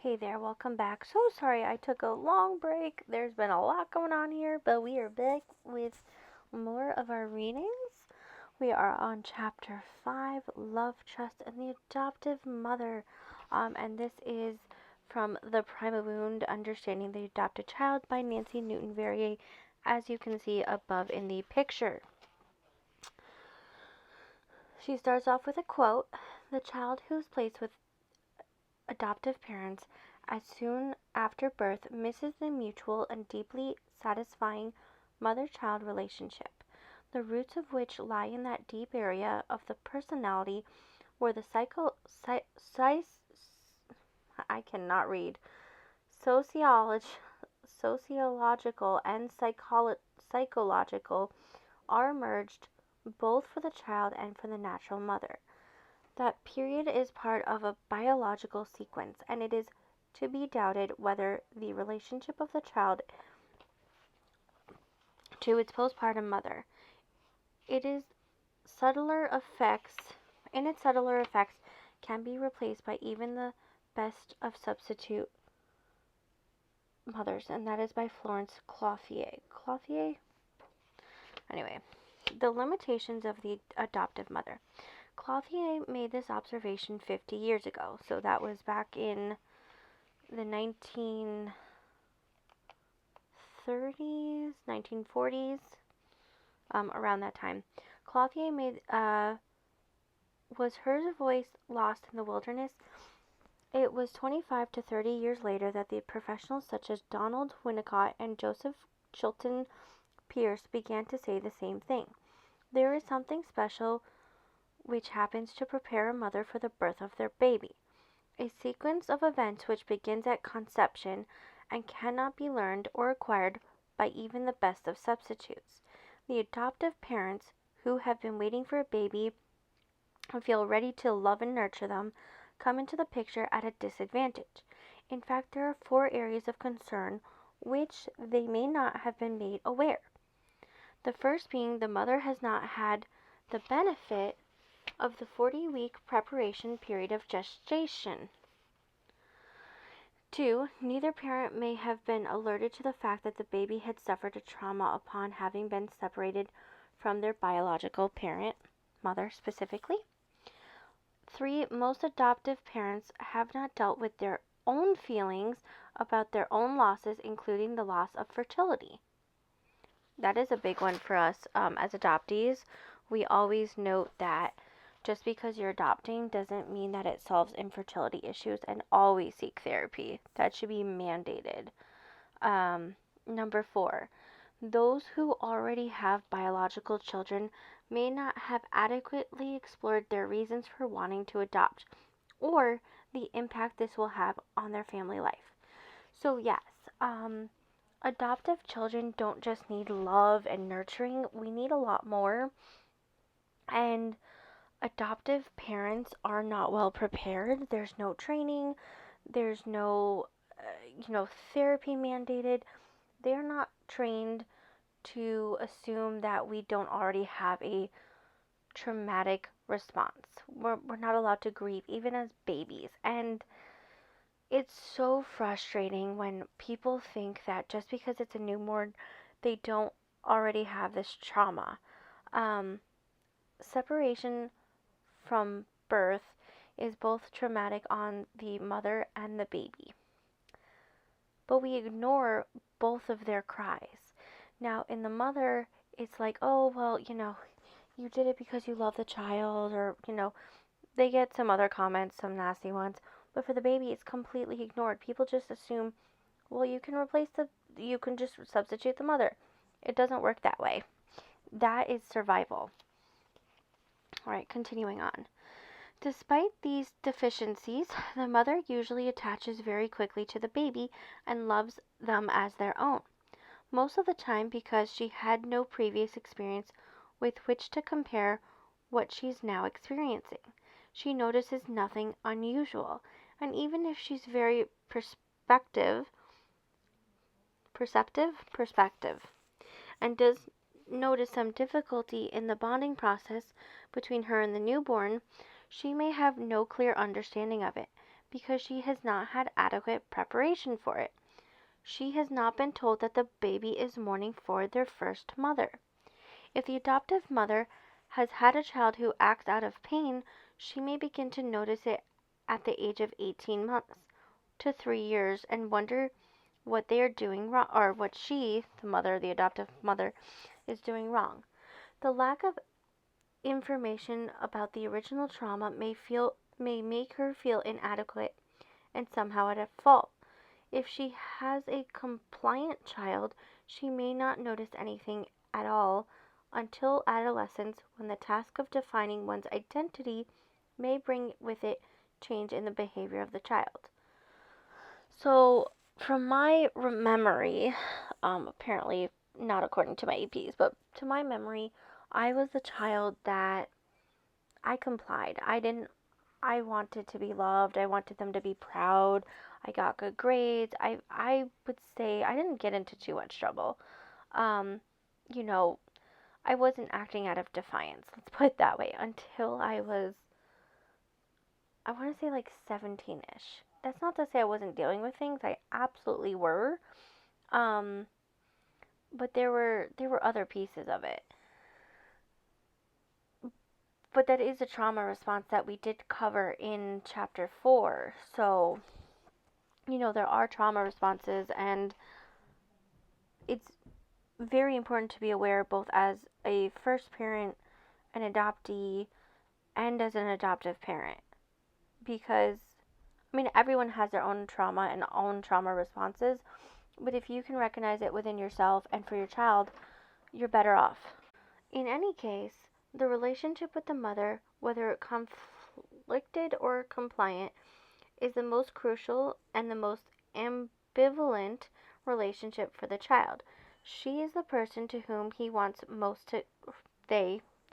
Hey there, welcome back. So sorry I took a long break. There's been a lot going on here, but we are back with more of our readings. We are on chapter 5, Love, Trust, and the Adoptive Mother. And this is from the Primal Wound, Understanding the Adopted Child by Nancy Newton Verrier, as you can see above in the picture. She starts off with a quote: "The child who is placed with adoptive parents as soon after birth misses the mutual and deeply satisfying mother-child relationship, the roots of which lie in that deep area of the personality where the I cannot read sociological and psychological are merged both for the child and for the natural mother. That period is part of a biological sequence, and it is to be doubted whether the relationship of the child to its postpartum mother, it is subtler effects, in its subtler effects, can be replaced by even the best of substitute mothers, and that is by Florence Clothier. Clothier? Anyway, the limitations of the adoptive mother. Clothier made this observation 50 years ago, so that was back in the 1930s, 1940s, around that time. Clothier made, was her voice lost in the wilderness? It was 25 to 30 years later that the professionals such as Donald Winnicott and Joseph Chilton Pierce began to say the same thing. There is something special which happens to prepare a mother for the birth of their baby. A sequence of events which begins at conception and cannot be learned or acquired by even the best of substitutes. The adoptive parents, who have been waiting for a baby and feel ready to love and nurture them, come into the picture at a disadvantage. In fact, there are 4 areas of concern which they may not have been made aware. The first being the mother has not had the benefit of the 40-week preparation period of gestation. 2. Neither parent may have been alerted to the fact that the baby had suffered a trauma upon having been separated from their biological parent, mother specifically. 3. Most adoptive parents have not dealt with their own feelings about their own losses, including the loss of fertility. That is a big one for us as adoptees. We always note that just because you're adopting doesn't mean that it solves infertility issues, and always seek therapy. That should be mandated. Number 4, those who already have biological children may not have adequately explored their reasons for wanting to adopt or the impact this will have on their family life. So, yes, adoptive children don't just need love and nurturing, we need a lot more. And adoptive parents are not well prepared. There's no training, there's no, therapy mandated. They're not trained to assume that we don't already have a traumatic response. We're not allowed to grieve, even as babies. And it's so frustrating when people think that just because it's a newborn, they don't already have this trauma. Separation from birth is both traumatic on the mother and the baby. But we ignore both of their cries. Now, in the mother, it's like, oh, well, you did it because you love the child, or, they get some other comments, some nasty ones. But for the baby, it's completely ignored. People just assume, well, you can just substitute the mother. It doesn't work that way. That is survival. All right, continuing on. Despite these deficiencies, the mother usually attaches very quickly to the baby and loves them as their own. Most of the time because she had no previous experience with which to compare what she's now experiencing. She notices nothing unusual, and even if she's very perspective, and does notice some difficulty in the bonding process between her and the newborn, she may have no clear understanding of it. because she has not had adequate preparation for it. She has not been told that the baby is mourning for their first mother. If the adoptive mother has had a child who acts out of pain, she may begin to notice it at the age of 18 months to 3 years and wonder what they are doing wrong, or what she, the mother, the adoptive mother, is doing wrong. The lack of information about the original trauma may make her feel inadequate and somehow at fault. If she has a compliant child, she may not notice anything at all until adolescence, when the task of defining one's identity may bring with it change in the behavior of the child. So, from my memory, apparently not according to my APs, but to my memory, I was the child that I complied. I wanted to be loved. I wanted them to be proud. I got good grades. I would say I didn't get into too much trouble. Um, you know, I wasn't acting out of defiance, let's put it that way, until I was, I want to say like 17-ish. That's not to say I wasn't dealing with things. I absolutely were. Um, but there were other pieces of it. But that is a trauma response that we did cover in chapter 4. So, there are trauma responses, and it's very important to be aware, both as a first parent, an adoptee, and as an adoptive parent. Because, everyone has their own trauma and own trauma responses, but if you can recognize it within yourself and for your child, you're better off. In any case, the relationship with the mother, whether conflicted or compliant, is the most crucial and the most ambivalent relationship for the child. She is the person to whom the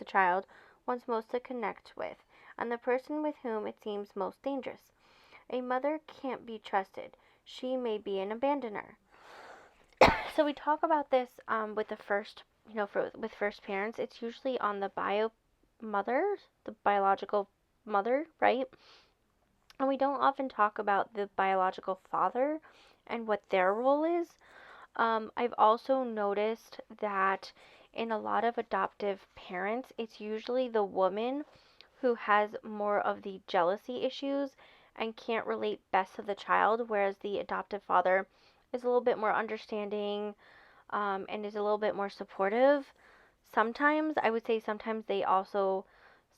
child, wants most to connect with, and the person with whom it seems most dangerous. A mother can't be trusted. She may be an abandoner. So we talk about this with the first, with first parents. It's usually on the the biological mother, right? And we don't often talk about the biological father and what their role is. I've also noticed that in a lot of adoptive parents, it's usually the woman who has more of the jealousy issues and can't relate best to the child, whereas the adoptive father is a little bit more understanding, and is a little bit more supportive. Sometimes, I would say sometimes they also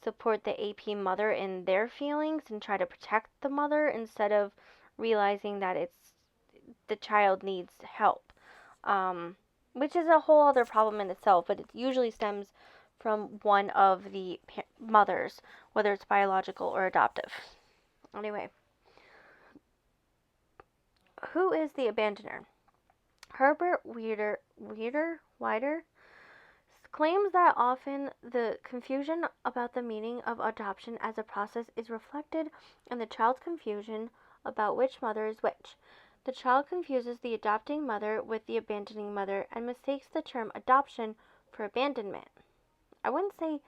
support the AP mother in their feelings and try to protect the mother instead of realizing that the child needs help. Which is a whole other problem in itself, but it usually stems from one of the mothers, whether it's biological or adoptive. Anyway, who is the abandoner? Herbert Wider claims that often the confusion about the meaning of adoption as a process is reflected in the child's confusion about which mother is which. The child confuses the adopting mother with the abandoning mother and mistakes the term adoption for abandonment. I wouldn't say,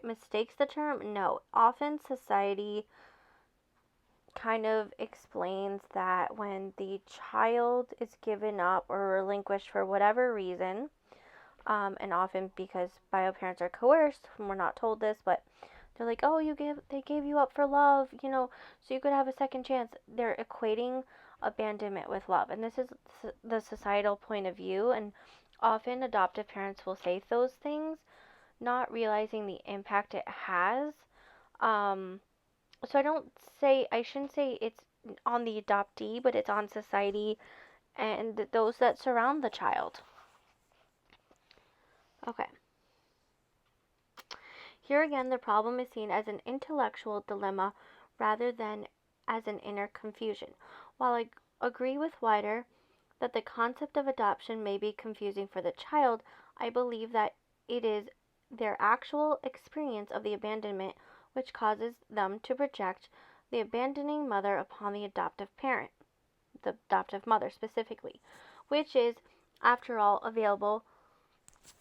mistakes the term? No. Often society kind of explains that when the child is given up or relinquished for whatever reason, and often because bio parents are coerced, we're not told this, but they're like, oh, they gave you up for love, so you could have a second chance. They're equating abandonment with love, and this is the societal point of view, and often adoptive parents will say those things, not realizing the impact it has. So I shouldn't say it's on the adoptee, but it's on society and those that surround the child. Okay. Here again, the problem is seen as an intellectual dilemma rather than as an inner confusion. While I agree with Wider that the concept of adoption may be confusing for the child, I believe that it is their actual experience of the abandonment which causes them to project the abandoning mother upon the adoptive parent, the adoptive mother specifically, which is, after all, available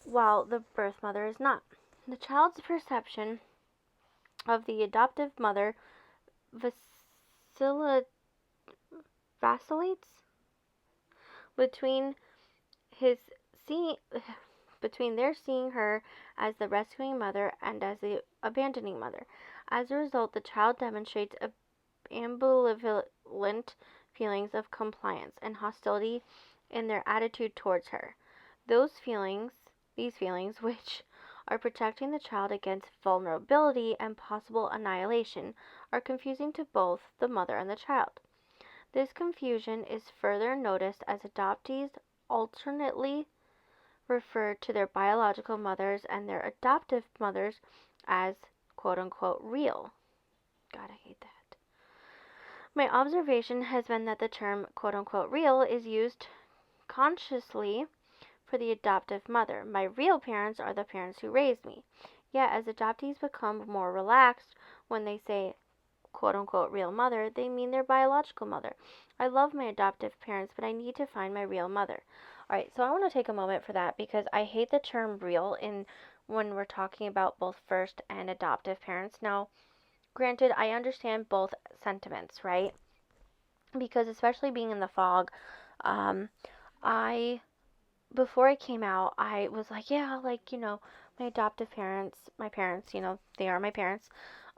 while the birth mother is not. The child's perception of the adoptive mother vacilla- vacillates between his seeing between their seeing her as the rescuing mother and as the abandoning mother. As a result, the child demonstrates ambivalent feelings of compliance and hostility in their attitude towards her. These feelings, which are protecting the child against vulnerability and possible annihilation, are confusing to both the mother and the child. This confusion is further noticed as adoptees alternately refer to their biological mothers and their adoptive mothers as quote unquote real. God, I hate that. My observation has been that the term quote unquote real is used consciously for the adoptive mother. My real parents are the parents who raised me. Yet, as adoptees become more relaxed when they say quote unquote real mother, they mean their biological mother. I love my adoptive parents, but I need to find my real mother. Alright, so I want to take a moment for that because I hate the term real when we're talking about both first and adoptive parents. Now, granted, I understand both sentiments, right? Because especially being in the fog, I before I came out, I was like, yeah, like, my adoptive parents, my parents, they are my parents.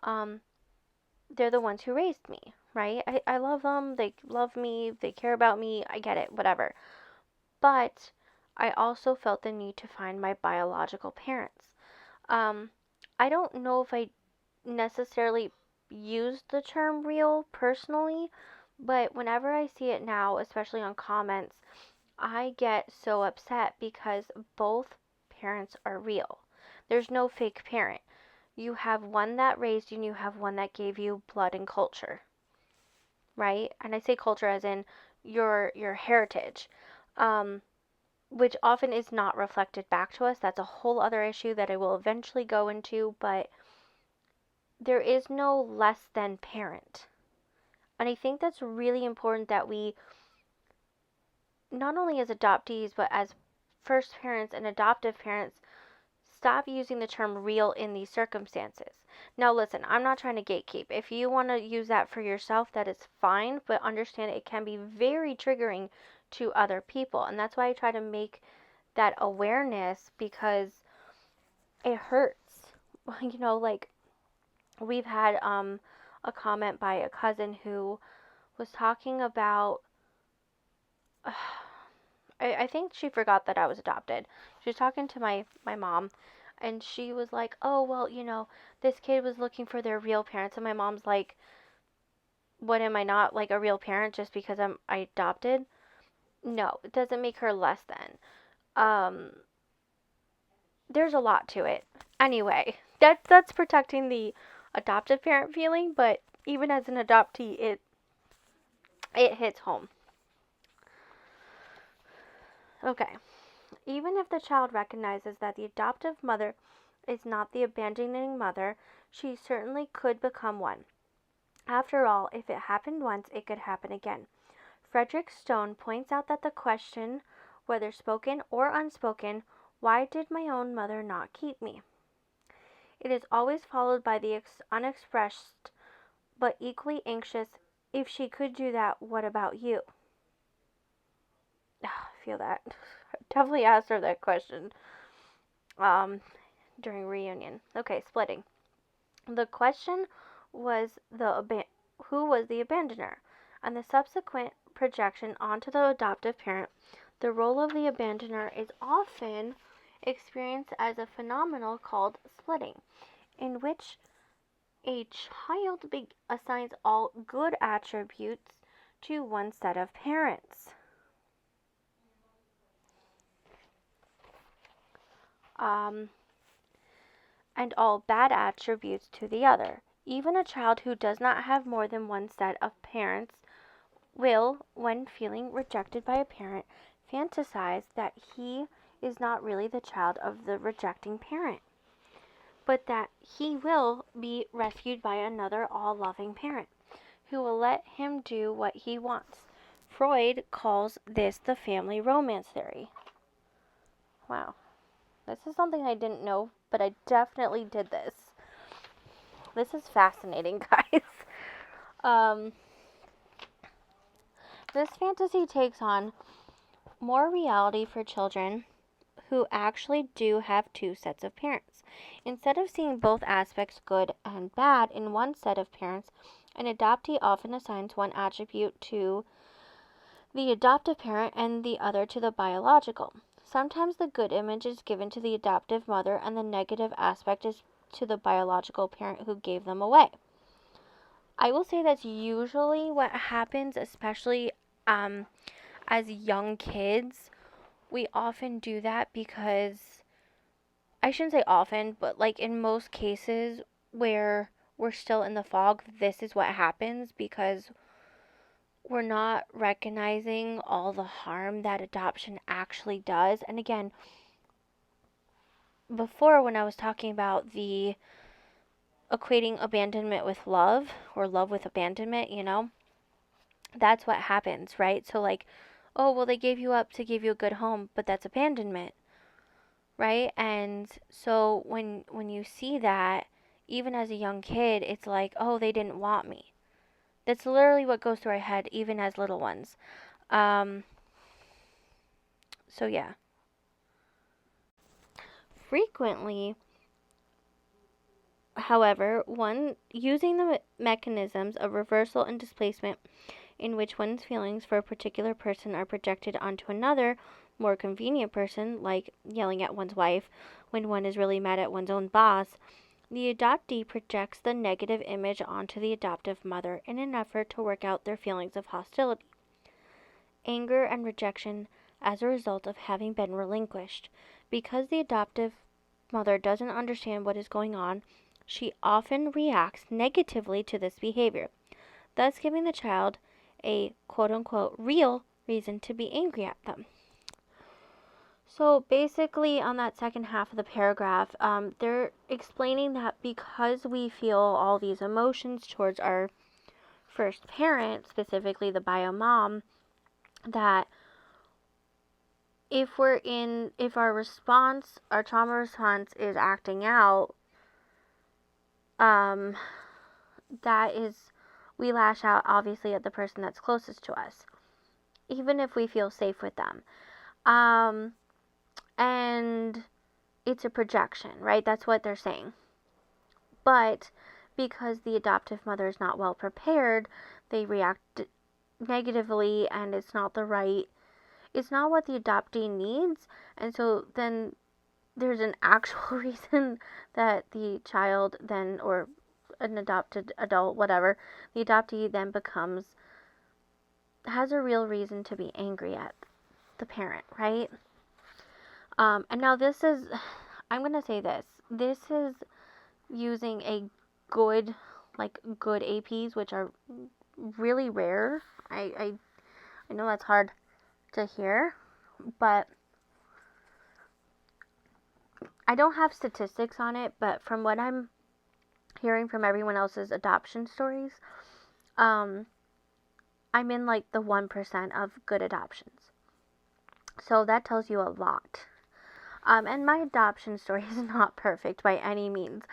They're the ones who raised me, right? I love them. They love me. They care about me. I get it, whatever. But I also felt the need to find my biological parents. I don't know if I necessarily used the term real personally, but whenever I see it now, especially on comments, I get so upset because both parents are real. There's no fake parent. You have one that raised you and you have one that gave you blood and culture, right? And I say culture as in your heritage, which often is not reflected back to us. That's a whole other issue that I will eventually go into, but there is no less than parent. And I think that's really important that we, not only as adoptees, but as first parents and adoptive parents, stop using the term real in these circumstances. Now, listen, I'm not trying to gatekeep. If you want to use that for yourself, that is fine, but understand it can be very triggering to other people. And that's why I try to make that awareness because it hurts. Like we've had a comment by a cousin who was talking about I think she forgot that I was adopted. She was talking to my mom, and she was like, oh, well, this kid was looking for their real parents. And my mom's like, what, am I not like a real parent just because I adopted? No, it doesn't make her less than. There's a lot to it. Anyway, that's protecting the adoptive parent feeling, but even as an adoptee, it hits home. Okay. Even if the child recognizes that the adoptive mother is not the abandoning mother, she certainly could become one. After all, if it happened once, it could happen again. Frederick Stone points out that the question, whether spoken or unspoken, why did my own mother not keep me? It is always followed by the unexpressed but equally anxious, if she could do that, what about you? I feel that. Definitely asked her that question during reunion. Okay, splitting. The question was who was the abandoner, and the subsequent projection onto the adoptive parent. The role of the abandoner is often experienced as a phenomenon called splitting, in which a child assigns all good attributes to one set of parents. And all bad attributes to the other. Even a child who does not have more than one set of parents will, when feeling rejected by a parent, fantasize that he is not really the child of the rejecting parent, but that he will be rescued by another all-loving parent who will let him do what he wants. Freud calls this the family romance theory. Wow. This is something I didn't know, but I definitely did this. This is fascinating, guys. Um, this fantasy takes on more reality for children who actually do have two sets of parents. Instead of seeing both aspects, good and bad, in one set of parents, an adoptee often assigns one attribute to the adoptive parent and the other to the biological. Sometimes the good image is given to the adoptive mother and the negative aspect is to the biological parent who gave them away. I will say that's usually what happens, especially as young kids. We often do that because, I shouldn't say often, but like in most cases where we're still in the fog, this is what happens because we're not recognizing all the harm that adoption actually does. And again, before when I was talking about the equating abandonment with love or love with abandonment, that's what happens, right? So like, oh, well, they gave you up to give you a good home, but that's abandonment, right? And so when you see that, even as a young kid, it's like, oh, they didn't want me. That's literally what goes through our head, even as little ones. So yeah. Frequently, however, one using the mechanisms of reversal and displacement in which one's feelings for a particular person are projected onto another, more convenient person, like yelling at one's wife when one is really mad at one's own boss, the adoptee projects the negative image onto the adoptive mother in an effort to work out their feelings of hostility, anger, and rejection as a result of having been relinquished. Because the adoptive mother doesn't understand what is going on, she often reacts negatively to this behavior, thus giving the child a quote unquote real reason to be angry at them. So basically, on that second half of the paragraph, they're explaining that because we feel all these emotions towards our first parent, specifically the bio mom, that if our trauma response is acting out, that is, we lash out obviously at the person that's closest to us, even if we feel safe with them. And it's a projection, right? That's what they're saying. But because the adoptive mother is not well prepared, they react negatively, and it's not what the adoptee needs. And so then there's an actual reason that the child then, or an adopted adult, whatever, the adoptee then has a real reason to be angry at the parent, right? And now I'm going to say this is using a good APs, which are really rare. I know that's hard to hear, but I don't have statistics on it, but from what I'm hearing from everyone else's adoption stories, I'm in like the 1% of good adoptions. So that tells you a lot. And my adoption story is not perfect by any means.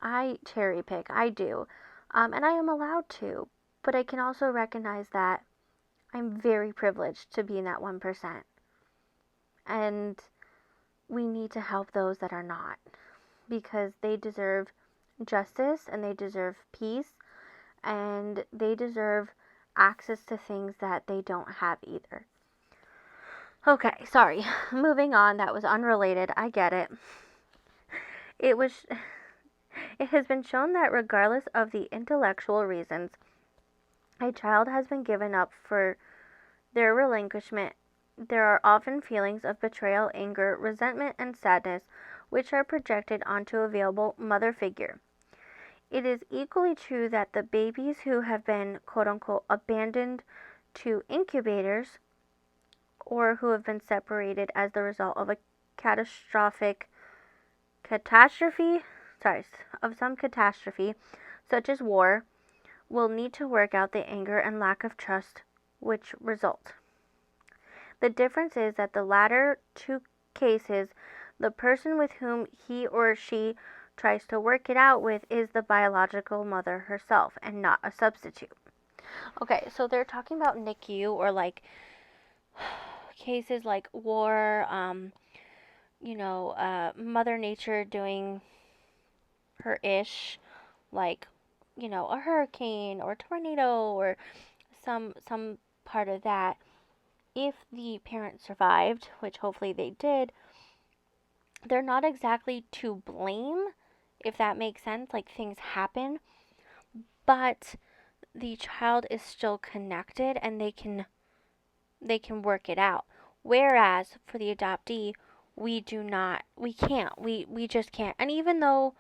I cherry pick, I do. And I am allowed to, but I can also recognize that I'm very privileged to be in that 1%. And we need to help those that are not, because they deserve justice and they deserve peace and they deserve access to things that they don't have either. Okay, sorry. Moving on, that was unrelated. I get it. It has been shown that regardless of the intellectual reasons a child has been given up for their relinquishment, there are often feelings of betrayal, anger, resentment, and sadness which are projected onto a available mother figure. It is equally true that the babies who have been quote unquote abandoned to incubators or who have been separated as the result of a catastrophe, such as war, will need to work out the anger and lack of trust which result. The difference is that the latter two cases, the person with whom he or she tries to work it out with is the biological mother herself and not a substitute. Okay, so they're talking about NICU or like cases like war, Mother Nature doing her ish, like, a hurricane or a tornado or some part of that. If the parent survived, which hopefully they did, they're not exactly to blame, if that makes sense. Like, things happen, but the child is still connected and they can work it out. Whereas for the adoptee, we just can't. And even though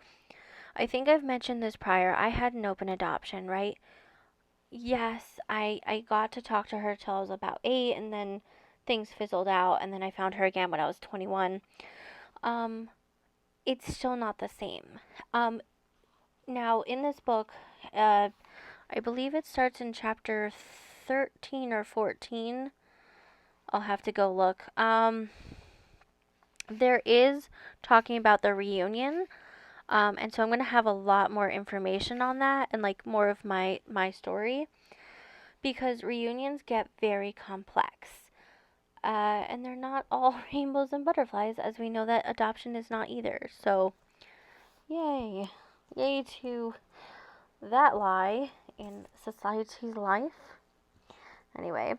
I think I've mentioned this prior, I had an open adoption, right? Yes, I got to talk to her till I was about 8, and then things fizzled out, and then I found her again when I was 21. It's still not the same. Now, in this book, I believe it starts in chapter 13 or 14. I'll have to go look. There is talking about the reunion, and so I'm going to have a lot more information on that and like more of my story, because reunions get very complex. And they're not all rainbows and butterflies, as we know that adoption is not either. So, yay. Yay to that lie in society's life. Anyway,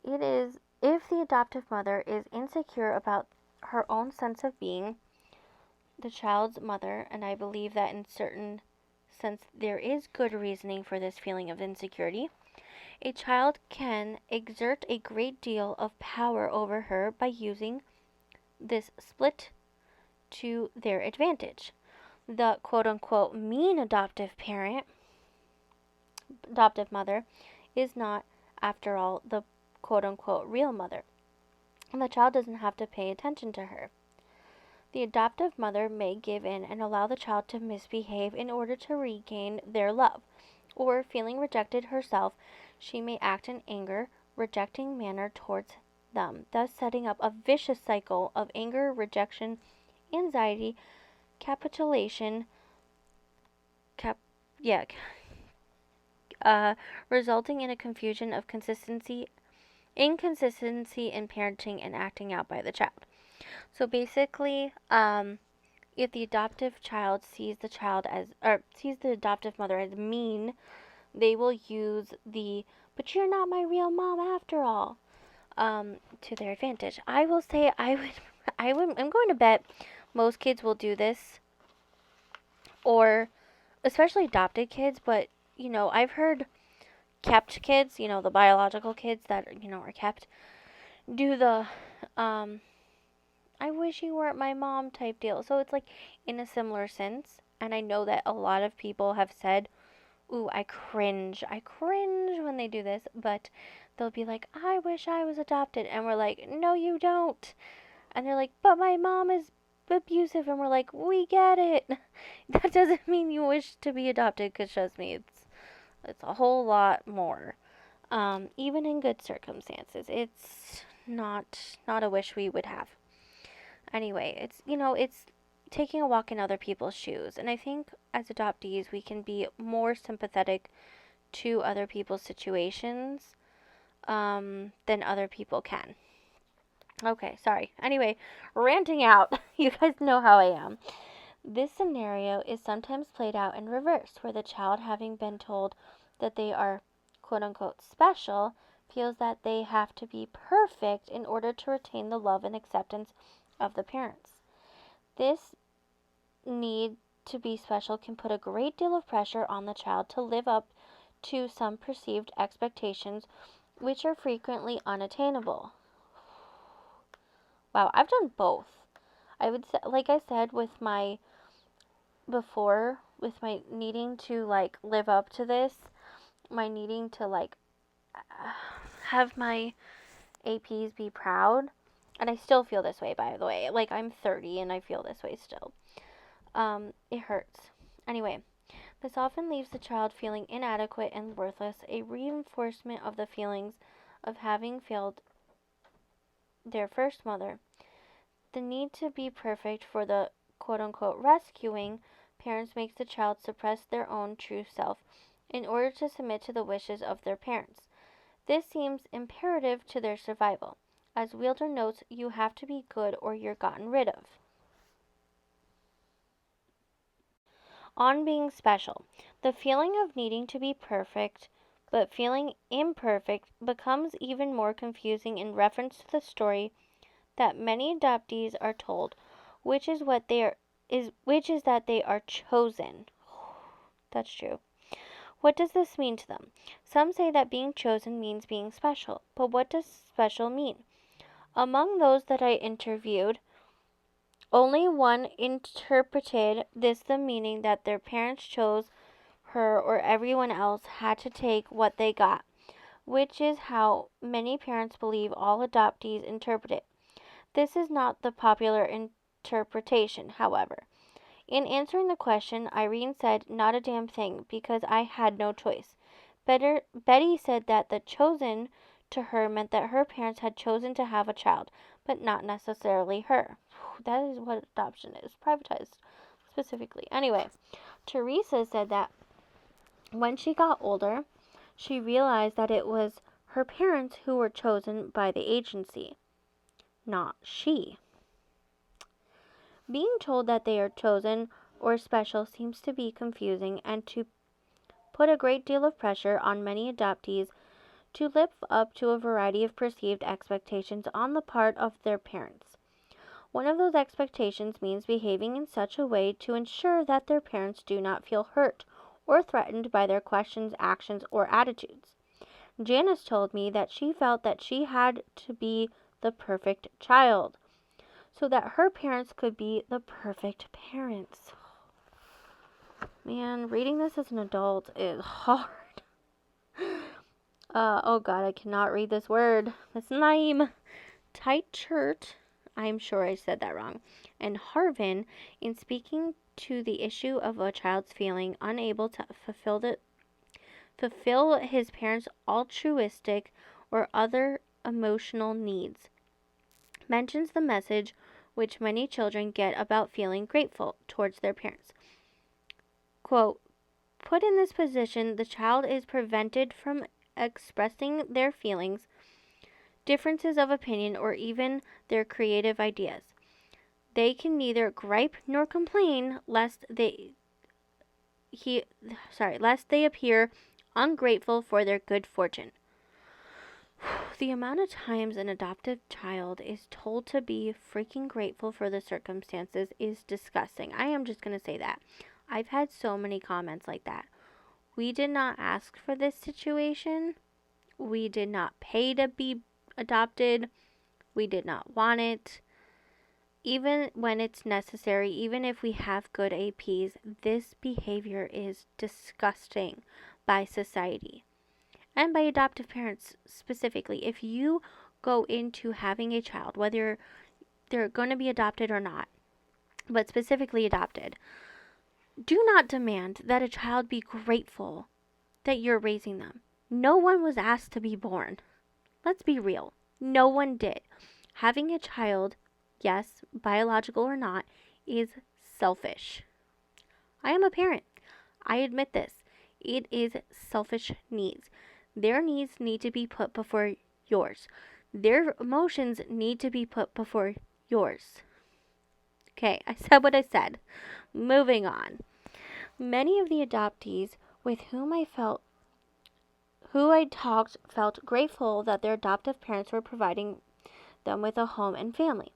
it is, if the adoptive mother is insecure about her own sense of being the child's mother, and I believe that in certain sense there is good reasoning for this feeling of insecurity, a child can exert a great deal of power over her by using this split to their advantage. The quote-unquote mean adoptive mother, is not, after all, the quote-unquote real mother, and the child doesn't have to pay attention to her. The adoptive mother may give in and allow the child to misbehave in order to regain their love, or feeling rejected herself, she may act in anger, rejecting manner towards them, thus setting up a vicious cycle of anger, rejection, anxiety, capitulation, resulting in a confusion of inconsistency in parenting and acting out by the child. So basically, if the adoptive child sees the adoptive mother as mean, they will use but you're not my real mom after all, to their advantage. I will say I'm going to bet most kids will do this, or especially adopted kids, but, I've heard kept kids, the biological kids that, are kept, do the, I wish you weren't my mom type deal. So it's like in a similar sense. And I know that a lot of people have said, ooh, I cringe when they do this, but they'll be like, I wish I was adopted. And we're like, no, you don't. And they're like, but my mom is abusive. And we're like, we get it. That doesn't mean you wish to be adopted, because trust me, it's a whole lot more. Even in good circumstances, it's not a wish we would have. Anyway, it's taking a walk in other people's shoes. And I think as adoptees, we can be more sympathetic to other people's situations than other people can. Okay, sorry. Anyway, ranting out. You guys know how I am. This scenario is sometimes played out in reverse, where the child, having been told that they are quote-unquote special, feels that they have to be perfect in order to retain the love and acceptance of the parents. This need to be special can put a great deal of pressure on the child to live up to some perceived expectations, which are frequently unattainable. Wow, I've done both. I would say, like I said, with my needing to like live up to this, my needing to like have my APs be proud. And I still feel this way, by the way. Like, I'm 30 and I feel this way still. It hurts. Anyway, this often leaves the child feeling inadequate and worthless, a reinforcement of the feelings of having failed their first mother. The need to be perfect for the quote-unquote rescuing parents makes the child suppress their own true self in order to submit to the wishes of their parents. This seems imperative to their survival. As Wielder notes, you have to be good or you're gotten rid of. On being special. The feeling of needing to be perfect, but feeling imperfect, becomes even more confusing in reference to the story that many adoptees are told, which is that they are chosen. That's true. What does this mean to them? Some say that being chosen means being special, but what does special mean? Among those that I interviewed, only one interpreted this the meaning that their parents chose her or everyone else had to take what they got, which is how many parents believe all adoptees interpret it. This is not the popular interpretation, however. In answering the question, Irene said, "Not a damn thing, because I had no choice." Betty said that the chosen to her meant that her parents had chosen to have a child, but not necessarily her. That is what adoption is, privatized specifically. Anyway, Teresa said that when she got older, she realized that it was her parents who were chosen by the agency, not she. Being told that they are chosen or special seems to be confusing and to put a great deal of pressure on many adoptees to live up to a variety of perceived expectations on the part of their parents. One of those expectations means behaving in such a way to ensure that their parents do not feel hurt or threatened by their questions, actions, or attitudes. Janice told me that she felt that she had to be the perfect child so that her parents could be the perfect parents. Man, reading this as an adult is hard. Oh god, I cannot read this word. This name. Tight shirt. I'm sure I said that wrong. And Harvin, in speaking to the issue of a child's feeling unable to fulfill his parents' altruistic or other emotional needs, mentions the message which many children get about feeling grateful towards their parents. Quote, "Put in this position, the child is prevented from expressing their feelings, differences of opinion, or even their creative ideas. They can neither gripe nor complain lest they appear ungrateful for their good fortune." The amount of times an adoptive child is told to be freaking grateful for the circumstances is disgusting. I am just going to say that. I've had so many comments like that. We did not ask for this situation. We did not pay to be adopted. We did not want it. Even when it's necessary, even if we have good APs, this behavior is disgusting by society and by adoptive parents specifically. If you go into having a child, whether they're going to be adopted or not, but specifically adopted, do not demand that a child be grateful that you're raising them. No one was asked to be born. Let's be real. No one did. Having a child, yes, biological or not, is selfish. I am a parent. I admit this. It is selfish needs. Their needs need to be put before yours. Their emotions need to be put before yours. Okay, I said what I said. Moving on. Many of the adoptees with whom I talked felt grateful that their adoptive parents were providing them with a home and family.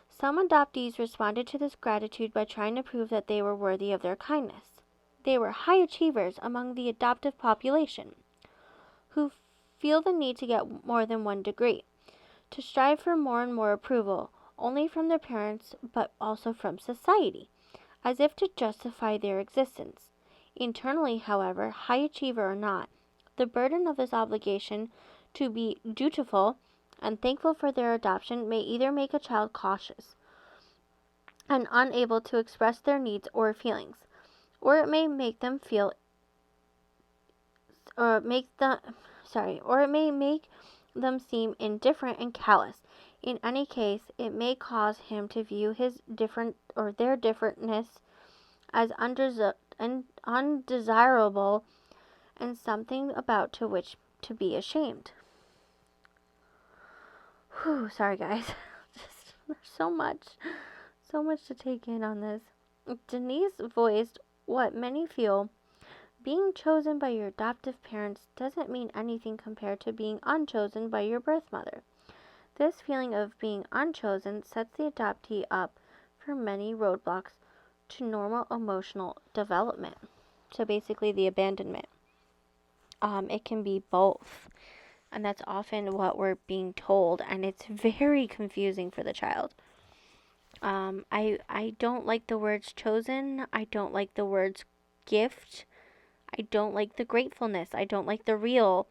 Some adoptees responded to this gratitude by trying to prove that they were worthy of their kindness. They were high achievers among the adoptive population, who feel the need to get more than one degree, to strive for more and more approval, only from their parents but also from society, as if to justify their existence. Internally, however, high achiever or not, the burden of this obligation to be dutiful and thankful for their adoption may either make a child cautious and unable to express their needs or feelings, or it may make them feel or it may make them seem indifferent and callous. In any case, it may cause him to view his different or their differentness as undesirable and something about to which to be ashamed. Whew, sorry guys. There's so much to take in on this. Denise voiced what many feel: being chosen by your adoptive parents doesn't mean anything compared to being unchosen by your birth mother. This feeling of being unchosen sets the adoptee up for many roadblocks to normal emotional development. So basically the abandonment. It can be both. And that's often what we're being told, and it's very confusing for the child. I don't like the words chosen. I don't like the words gift. I don't like the gratefulness. I don't like the real.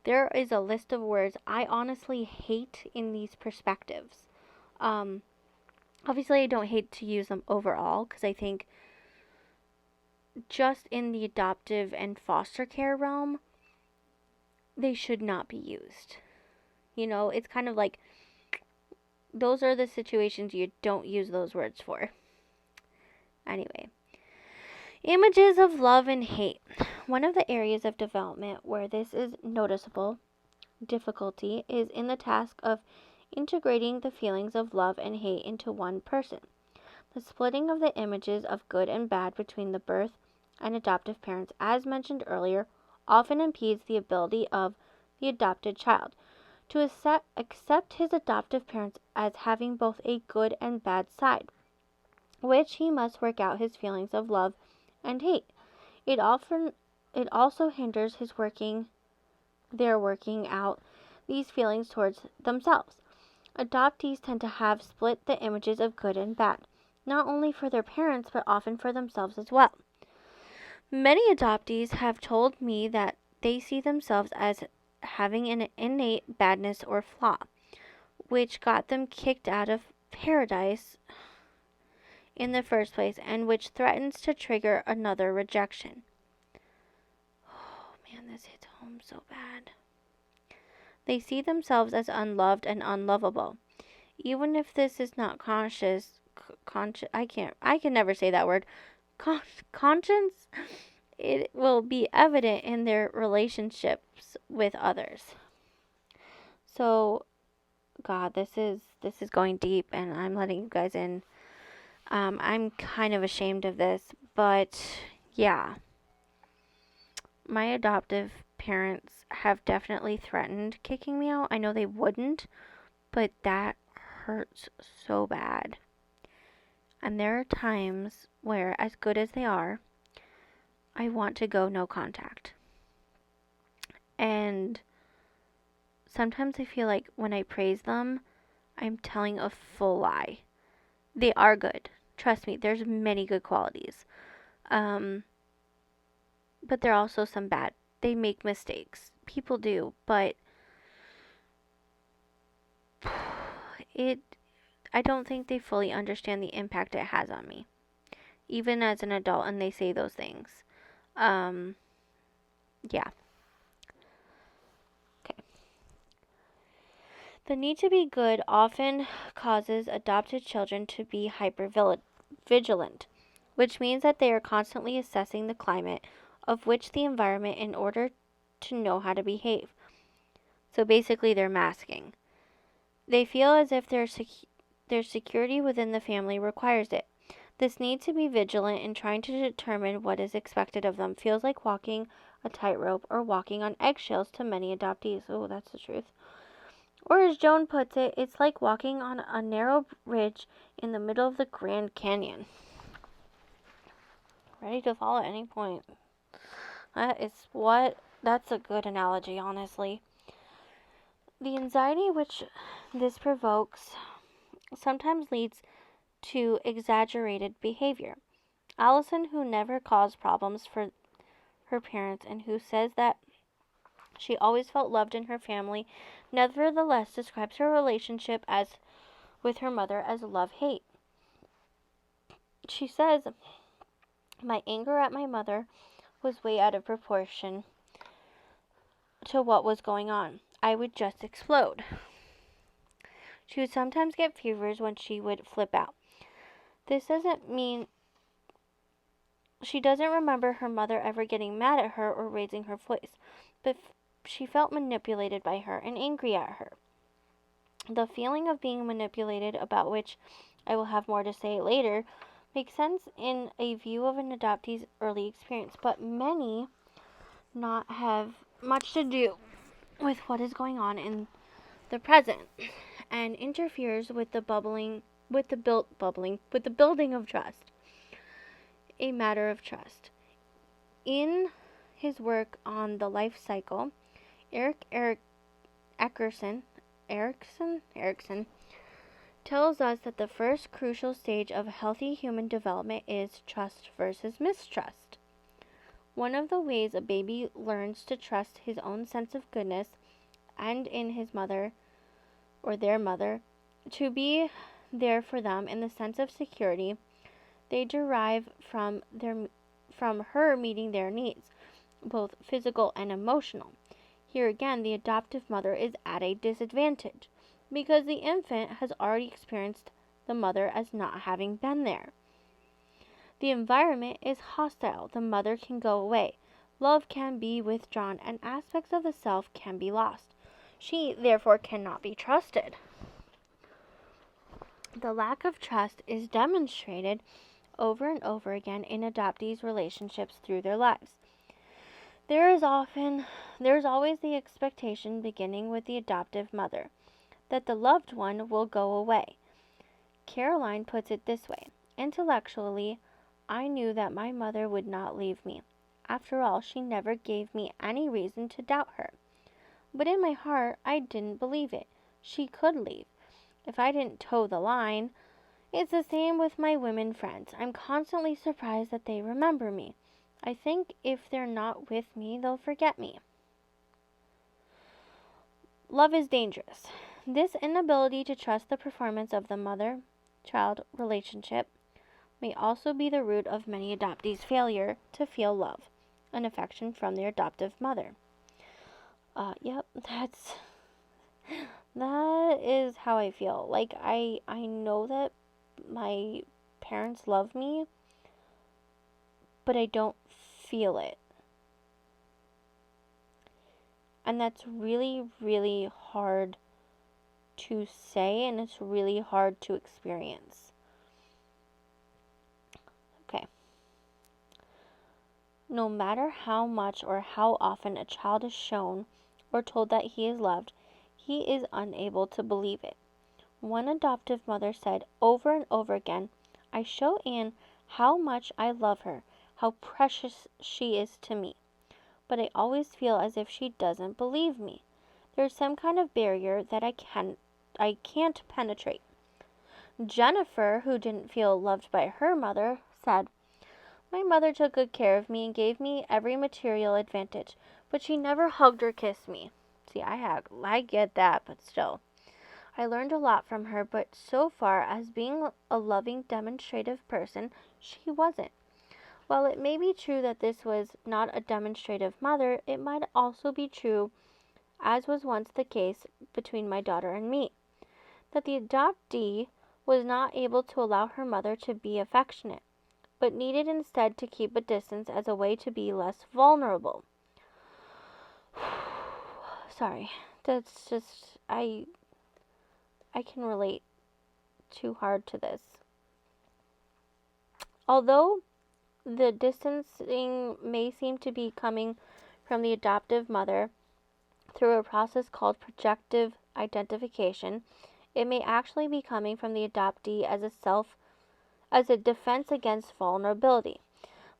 There is a list of words I honestly hate in these perspectives. Obviously, I don't hate to use them overall, because I think just in the adoptive and foster care realm, they should not be used. You know, it's kind of like, those are the situations you don't use those words for. Anyway, images of love and hate. One of the areas of development where this is noticeable difficulty is in the task of integrating the feelings of love and hate into one person. The splitting of the images of good and bad between the birth and adoptive parents, as mentioned earlier, often impedes the ability of the adopted child to accept his adoptive parents as having both a good and bad side, which he must work out his feelings of love and hate. It also hinders their working out these feelings towards themselves. Adoptees tend to have split the images of good and bad, not only for their parents, but often for themselves as well. Many adoptees have told me that they see themselves as having an innate badness or flaw, which got them kicked out of paradise in the first place, and which threatens to trigger another rejection. Oh man, this hits home so bad. They see themselves as unloved and unlovable. Even if this is not I can never say that word. Conscience, it will be evident in their relationships with others. So, God, this is going deep, and I'm letting you guys in. I'm kind of ashamed of this, but yeah. My adoptive parents have definitely threatened kicking me out. I know they wouldn't, but that hurts so bad. And there are times where, as good as they are, I want to go no contact. And sometimes I feel like when I praise them, I'm telling a full lie. They are good. Trust me, there's many good qualities. But there are also some bad. They make mistakes. People do, but I don't think they fully understand the impact it has on me. Even as an adult, and they say those things. Yeah. Okay. The need to be good often causes adopted children to be hyper-vigilant, which means that they are constantly assessing the climate of which the environment in order to know how to behave. So basically, they're masking. They feel as if their security within the family requires it. This need to be vigilant in trying to determine what is expected of them feels like walking a tightrope or walking on eggshells to many adoptees. Oh, that's the truth. Or as Joan puts it, it's like walking on a narrow ridge in the middle of the Grand Canyon. Ready to fall at any point. That's a good analogy, honestly. The anxiety which this provokes sometimes leads to exaggerated behavior. Allison, who never caused problems for her parents and who says that she always felt loved in her family, nevertheless describes her relationship with her mother as love-hate. She says, "My anger at my mother was way out of proportion to what was going on. I would just explode." She would sometimes get fevers when she would flip out. This doesn't mean she doesn't remember her mother ever getting mad at her or raising her voice, but she felt manipulated by her and angry at her. The feeling of being manipulated, about which I will have more to say later, makes sense in a view of an adoptee's early experience, but many not have much to do with what is going on in the present and interferes with the building of trust, a matter of trust. In his work on the life cycle, Erickson tells us that the first crucial stage of healthy human development is trust versus mistrust. One of the ways a baby learns to trust his own sense of goodness and in his mother or their mother to be there for them in the sense of security they derive from her meeting their needs, both physical and emotional. Here again, the adoptive mother is at a disadvantage because the infant has already experienced the mother as not having been there. The environment is hostile. The mother can go away. Love can be withdrawn, and aspects of the self can be lost. She, therefore, cannot be trusted. The lack of trust is demonstrated over and over again in adoptees' relationships through their lives. There is always the expectation, beginning with the adoptive mother, that the loved one will go away. Caroline puts it this way: intellectually, I knew that my mother would not leave me. After all, she never gave me any reason to doubt her. But in my heart, I didn't believe it. She could leave, if I didn't toe the line. It's the same with my women friends. I'm constantly surprised that they remember me. I think if they're not with me, they'll forget me. Love is dangerous. This inability to trust the performance of the mother-child relationship may also be the root of many adoptees' failure to feel love and affection from their adoptive mother. Yep, that is how I feel. Like, I know that my parents love me, but I don't feel it. And that's really, really hard to say, and it's really hard to experience. Okay. No matter how much or how often a child is shown or told that he is loved, he is unable to believe it. One adoptive mother said over and over again, I show Anne how much I love her, how precious she is to me, but I always feel as if she doesn't believe me. There's some kind of barrier that I can't penetrate. Jennifer, who didn't feel loved by her mother, said, my mother took good care of me and gave me every material advantage, but she never hugged or kissed me. See, I get that, but still. I learned a lot from her, but so far as being a loving, demonstrative person, she wasn't. While it may be true that this was not a demonstrative mother, it might also be true, as was once the case between my daughter and me, that the adoptee was not able to allow her mother to be affectionate, but needed instead to keep a distance as a way to be less vulnerable. Sorry, that's just, I can relate too hard to this. Although the distancing may seem to be coming from the adoptive mother through a process called projective identification, it may actually be coming from the adoptee as a defense against vulnerability.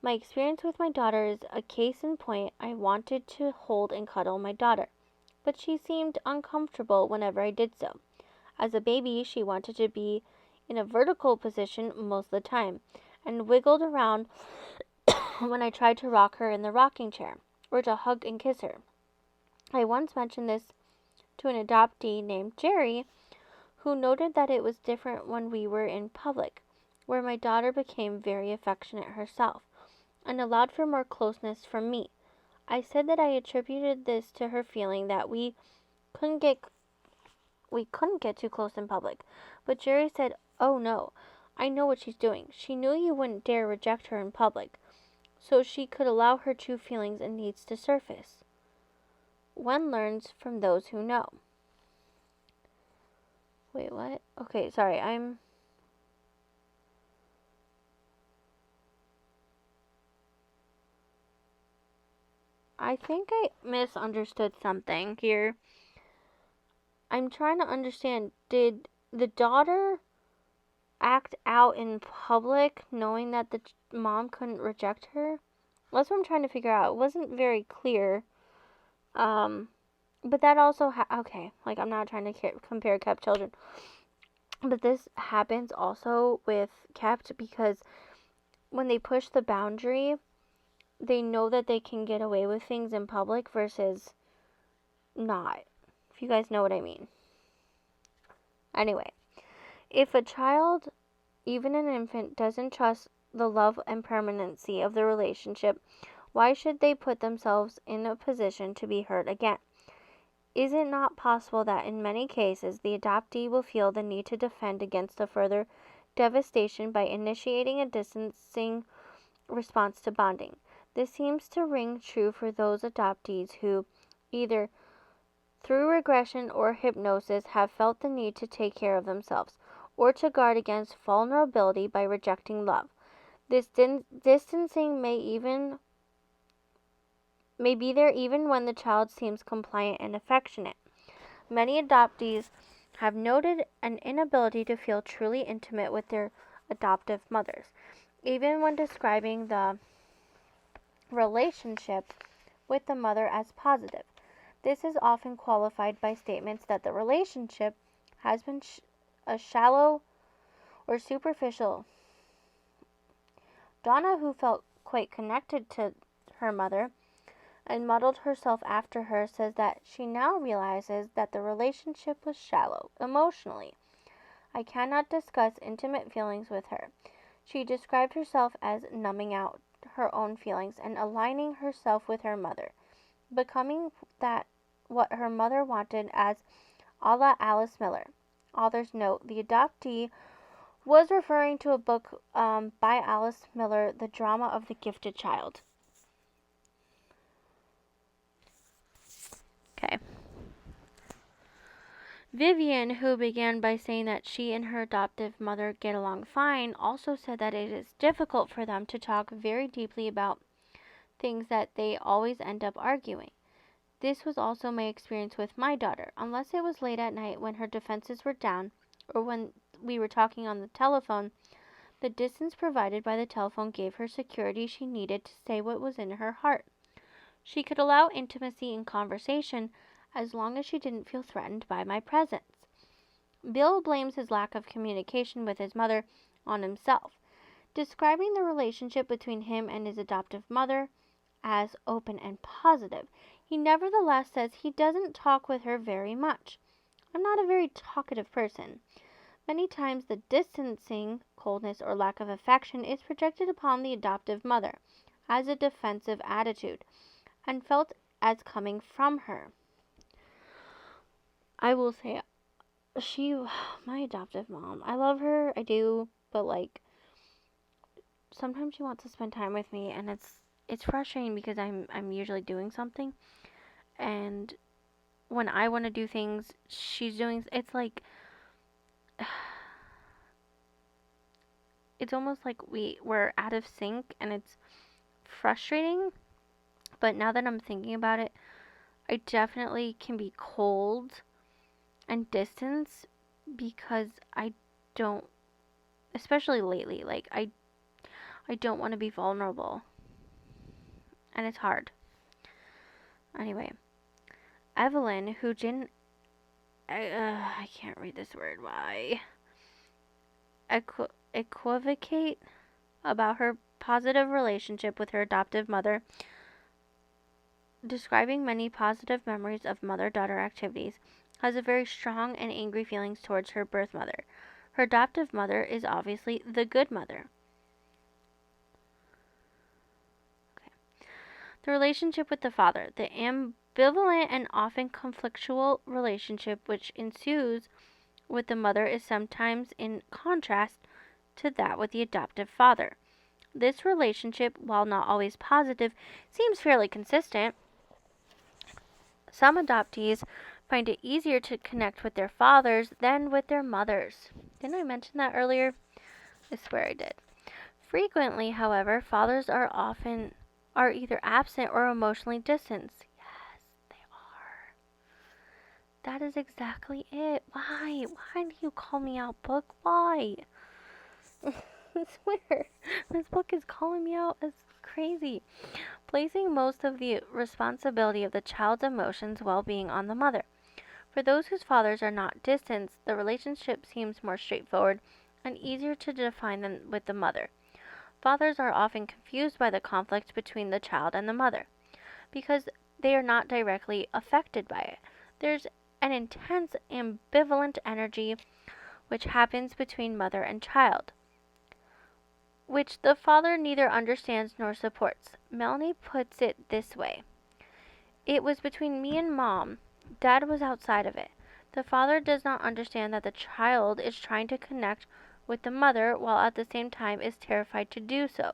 My experience with my daughter is a case in point. I wanted to hold and cuddle my daughter, but she seemed uncomfortable whenever I did so. As a baby, she wanted to be in a vertical position most of the time, and wiggled around when I tried to rock her in the rocking chair, or to hug and kiss her. I once mentioned this to an adoptee named Jerry, who noted that it was different when we were in public, where my daughter became very affectionate herself, and allowed for more closeness from me. I said that I attributed this to her feeling that we couldn't get we couldn't get too close in public. But Jerry said, "Oh no, I know what she's doing. She knew you wouldn't dare reject her in public, so she could allow her true feelings and needs to surface. One learns from those who know." Wait, what? Okay, sorry, I think I misunderstood something here. I'm trying to understand, did the daughter act out in public knowing that the mom couldn't reject her? That's what I'm trying to figure out. It wasn't very clear. But that also, okay, like I'm not trying to compare kept children. But this happens also with kept because when they push the boundary, they know that they can get away with things in public versus not. If you guys know what I mean. Anyway, if a child, even an infant, doesn't trust the love and permanency of the relationship, why should they put themselves in a position to be hurt again? Is it not possible that in many cases the adoptee will feel the need to defend against a further devastation by initiating a distancing response to bonding? This seems to ring true for those adoptees who, either through regression or hypnosis, have felt the need to take care of themselves, or to guard against vulnerability by rejecting love. This distancing may be there even when the child seems compliant and affectionate. Many adoptees have noted an inability to feel truly intimate with their adoptive mothers, even when describing the relationship with the mother as positive. This is often qualified by statements that the relationship has been a shallow or superficial. Donna, who felt quite connected to her mother and modeled herself after her, says that she now realizes that the relationship was shallow emotionally. "I cannot discuss intimate feelings with her." She described herself as numbing out her own feelings and aligning herself with her mother, becoming that what her mother wanted, as a la Alice Miller. Author's note: the adoptee was referring to a book by Alice Miller, The Drama of the Gifted Child. Okay. Vivian, who began by saying that she and her adoptive mother get along fine, also said that it is difficult for them to talk very deeply about things that they always end up arguing. This was also my experience with my daughter. Unless it was late at night when her defenses were down, or when we were talking on the telephone, the distance provided by the telephone gave her security she needed to say what was in her heart. She could allow intimacy in conversation as long as she didn't feel threatened by my presence. Bill blames his lack of communication with his mother on himself, describing the relationship between him and his adoptive mother as open and positive. He nevertheless says he doesn't talk with her very much. "I'm not a very talkative person." Many times the distancing, coldness, or lack of affection is projected upon the adoptive mother as a defensive attitude and felt as coming from her. I will say, my adoptive mom, I love her, I do, but like, sometimes she wants to spend time with me, and it's frustrating because I'm usually doing something, and when I want to do things, she's doing, it's like, it's almost like we're out of sync, and it's frustrating. But now that I'm thinking about it, I definitely can be cold and distant because I don't, especially lately, like I don't want to be vulnerable, and it's hard. Anyway, Evelyn, who didn't, I can't read this word, why? Equivocate about her positive relationship with her adoptive mother, describing many positive memories of mother-daughter activities, has a very strong and angry feelings towards her birth mother. Her adoptive mother is obviously the good mother. Okay. The relationship with the father. The ambivalent and often conflictual relationship which ensues with the mother is sometimes in contrast to that with the adoptive father. This relationship, while not always positive, seems fairly consistent. Some adoptees find it easier to connect with their fathers than with their mothers. Didn't I mention that earlier? I swear I did. Frequently, however, fathers are either absent or emotionally distant. Yes, they are. That is exactly it. Why? Why do you call me out, book? Why? I swear, this book is calling me out as crazy. Placing most of the responsibility of the child's emotions well-being on the mother. For those whose fathers are not distant, the relationship seems more straightforward and easier to define than with the mother. Fathers are often confused by the conflict between the child and the mother because they are not directly affected by it. There's an intense ambivalent energy which happens between mother and child, which the father neither understands nor supports. Melanie puts it this way: it was between me and Mom. Dad was outside of it. The father does not understand that the child is trying to connect with the mother while at the same time is terrified to do so.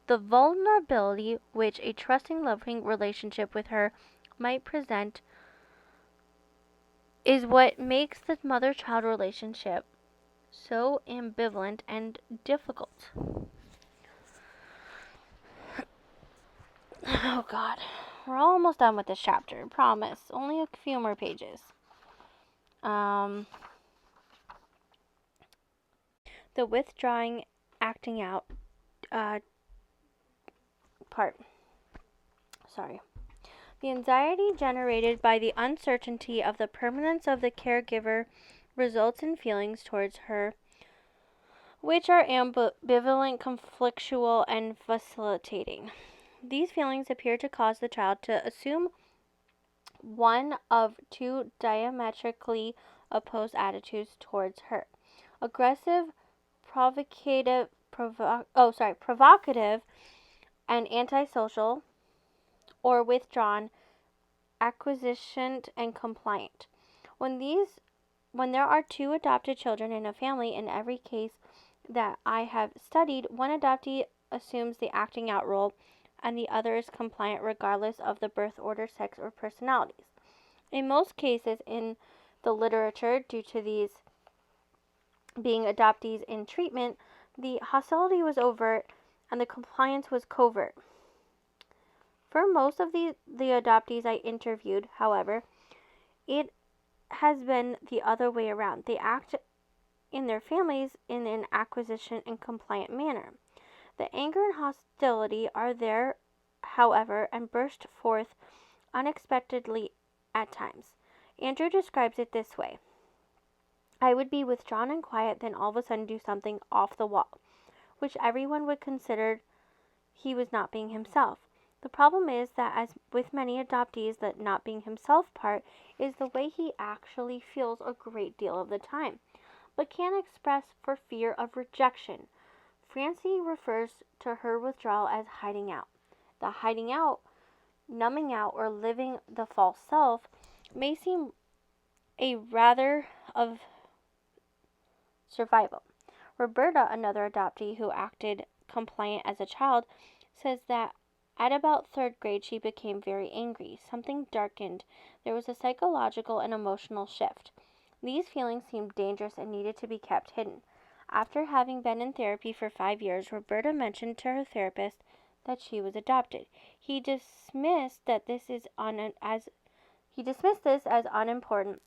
The vulnerability which a trusting, loving relationship with her might present is what makes the mother-child relationship so ambivalent and difficult. Oh God, we're almost done with this chapter, promise. Only a few more pages. The withdrawing, acting out part. Sorry. The anxiety generated by the uncertainty of the permanence of the caregiver results in feelings towards her which are ambivalent, conflictual, and vacillating. These feelings appear to cause the child to assume one of two diametrically opposed attitudes towards her: aggressive, provocative, and antisocial, or withdrawn, acquisitioned, and compliant. When there are two adopted children in a family, in every case that I have studied, one adoptee assumes the acting out role and the other is compliant regardless of the birth order, sex, or personalities. In most cases in the literature, due to these being adoptees in treatment, the hostility was overt and the compliance was covert. For most of the adoptees I interviewed, however, it has been the other way around. They act in their families in an acquisition and compliant manner. The anger and hostility are there, however, and burst forth unexpectedly at times. Andrew describes it this way: I would be withdrawn and quiet, then all of a sudden do something off the wall, which everyone would consider he was not being himself. The problem is that, as with many adoptees, the not being himself part is the way he actually feels a great deal of the time, but can't express for fear of rejection. Francie refers to her withdrawal as hiding out. The hiding out, numbing out, or living the false self may seem a rather of survival. Roberta, another adoptee who acted compliant as a child, says that at about third grade she became very angry. Something darkened. There was a psychological and emotional shift. These feelings seemed dangerous and needed to be kept hidden. After having been in therapy for 5 years, Roberta mentioned to her therapist that she was adopted. He dismissed this as unimportant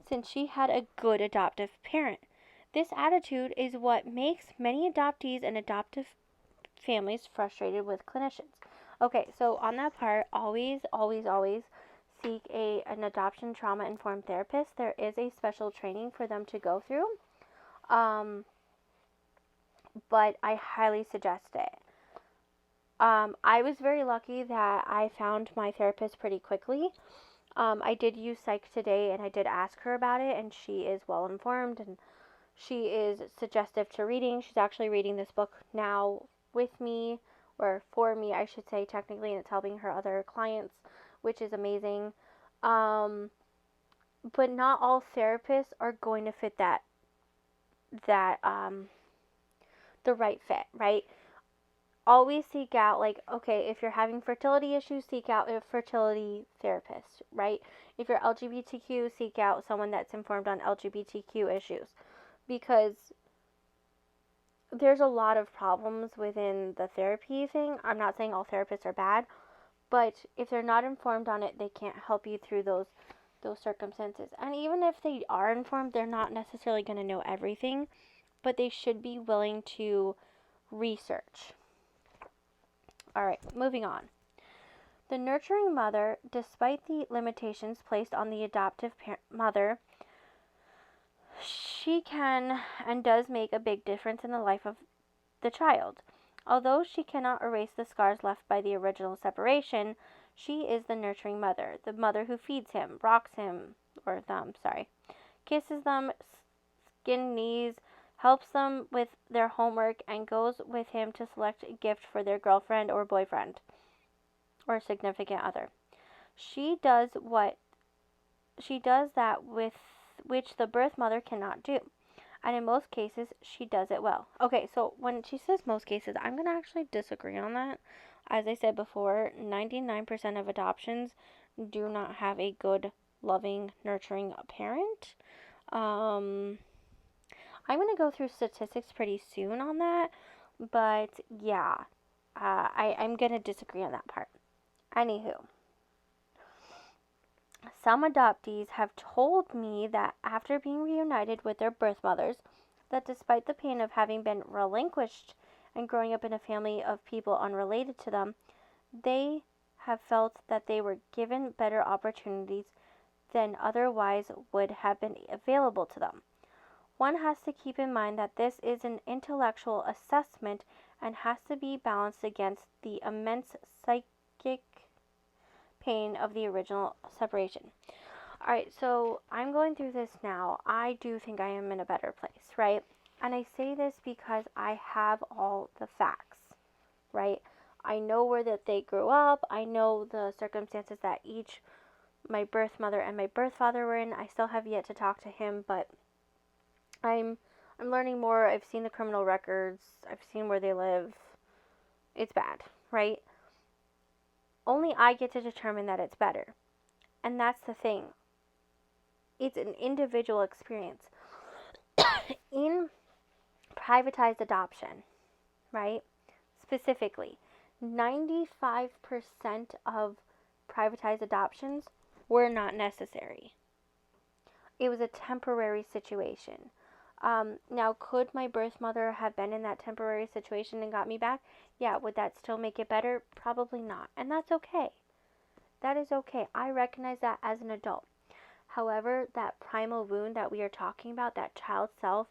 since she had a good adoptive parent. This attitude is what makes many adoptees and adoptive families frustrated with clinicians. Okay, so on that part, always seek an adoption trauma-informed therapist. There is a special training for them to go through, but I highly suggest it. I was very lucky that I found my therapist pretty quickly. I did use Psych Today, and I did ask her about it, and she is well informed, and she is suggestive to reading. She's actually reading this book now with me, or for me, I should say, technically, and it's helping her other clients which is amazing. But not all therapists are going to fit that the right fit, right? Always seek out, like, okay, if you're having fertility issues, seek out a fertility therapist, right? If you're LGBTQ, seek out someone that's informed on LGBTQ issues, because there's a lot of problems within the therapy thing. I'm not saying all therapists are bad, but if they're not informed on it, they can't help you through those circumstances. And even if they are informed, they're not necessarily going to know everything, but they should be willing to research. All right, moving on. The nurturing mother, despite the limitations placed on the adoptive mother, she can and does make a big difference in the life of the child. Although she cannot erase the scars left by the original separation, she is the nurturing mother, the mother who feeds him, rocks him, or them, kisses them, skin knees, helps them with their homework, and goes with him to select a gift for their girlfriend or boyfriend or significant other. She does that with which the birth mother cannot do. And in most cases, she does it well. Okay, so when she says most cases, I'm going to actually disagree on that. As I said before, 99% of adoptions do not have a good, loving, nurturing parent. I'm going to go through statistics pretty soon on that, but yeah, I'm going to disagree on that part. Anywho, some adoptees have told me that after being reunited with their birth mothers, that despite the pain of having been relinquished and growing up in a family of people unrelated to them, they have felt that they were given better opportunities than otherwise would have been available to them. One has to keep in mind that this is an intellectual assessment and has to be balanced against the immense psychic pain of the original separation. Alright, so I'm going through this now. I do think I am in a better place, right? And I say this because I have all the facts, right? I know where that they grew up. I know the circumstances that each, my birth mother and my birth father, were in. I still have yet to talk to him, but I'm learning more. I've seen the criminal records. I've seen where they live. It's bad, right? Only I get to determine that it's better. And that's the thing. It's an individual experience. In privatized adoption, right? Specifically, 95% of privatized adoptions were not necessary. It was a temporary situation. Now, could my birth mother have been in that temporary situation and got me back? Yeah, would that still make it better? Probably not. And that's okay. That is okay. I recognize that as an adult. However, that primal wound that we are talking about, that child self,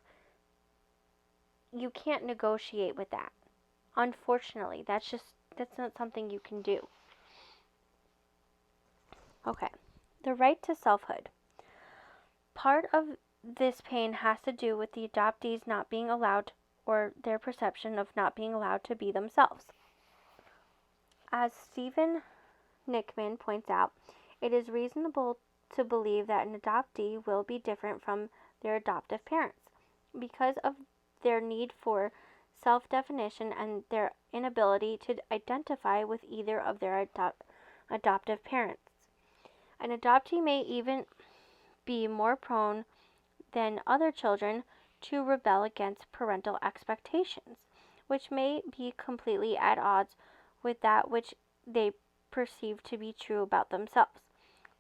you can't negotiate with that. Unfortunately, that's not something you can do. Okay. The right to selfhood. Part of this pain has to do with the adoptees not being allowed, or their perception of not being allowed to be themselves. As Stephen Nickman points out, it is reasonable to believe that an adoptee will be different from their adoptive parents because of their need for self-definition and their inability to identify with either of their adoptive parents. An adoptee may even be more prone than other children to rebel against parental expectations, which may be completely at odds with that which they perceive to be true about themselves.